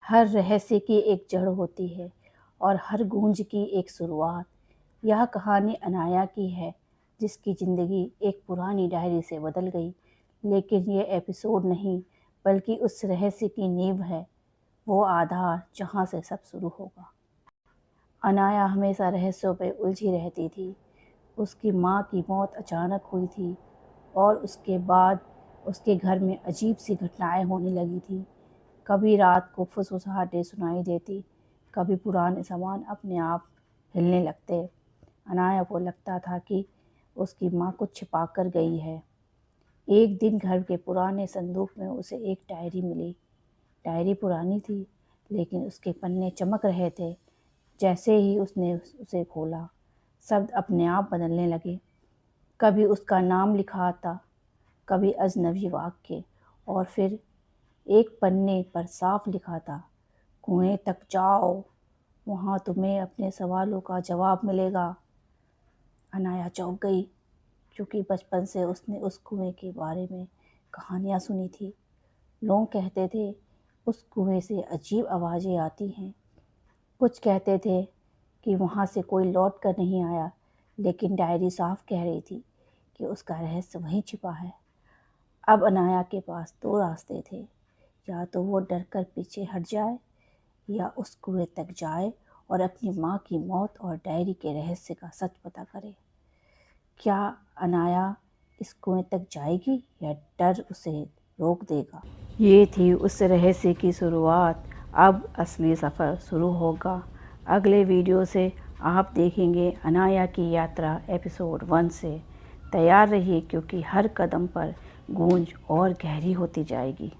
हर रहस्य की एक जड़ होती है और हर गूंज की एक शुरुआत। यह कहानी अनाया की है, जिसकी ज़िंदगी एक पुरानी डायरी से बदल गई। लेकिन ये एपिसोड नहीं, बल्कि उस रहस्य की नींव है, वो आधार जहाँ से सब शुरू होगा। अनाया हमेशा रहस्यों पे उलझी रहती थी। उसकी माँ की मौत अचानक हुई थी और उसके बाद उसके घर में अजीब सी घटनाएं होने लगी थी। कभी रात को फुसफुसाहटें सुनाई देती, कभी पुराने सामान अपने आप हिलने लगते। अनाया को लगता था कि उसकी माँ कुछ छिपा कर गई है। एक दिन घर के पुराने संदूक में उसे एक डायरी मिली। डायरी पुरानी थी, लेकिन उसके पन्ने चमक रहे थे। जैसे ही उसने उसे खोला, शब्द अपने आप बदलने लगे। कभी उसका नाम लिखा था, कभी अजनबी वाक्य, और फिर एक पन्ने पर साफ लिखा था, कुएं तक जाओ, वहाँ तुम्हें अपने सवालों का जवाब मिलेगा। अनाया चौंक गई, क्योंकि बचपन से उसने उस कुएं के बारे में कहानियाँ सुनी थी। लोग कहते थे उस कुएं से अजीब आवाज़ें आती हैं। कुछ कहते थे कि वहाँ से कोई लौट कर नहीं आया, लेकिन डायरी साफ कह रही थी कि उसका रहस्य वहीं छिपा है। अब अनाया के पास दो रास्ते थे, या तो वो डर कर पीछे हट जाए, या उस कुएं तक जाए और अपनी माँ की मौत और डायरी के रहस्य का सच पता करे। क्या अनाया इस कुएं तक जाएगी या डर उसे रोक देगा? ये थी उस रहस्य की शुरुआत। अब असली सफ़र शुरू होगा। अगले वीडियो से आप देखेंगे अनाया की यात्रा एपिसोड 1 से। तैयार रहिए, क्योंकि हर कदम पर गूंज और गहरी होती जाएगी।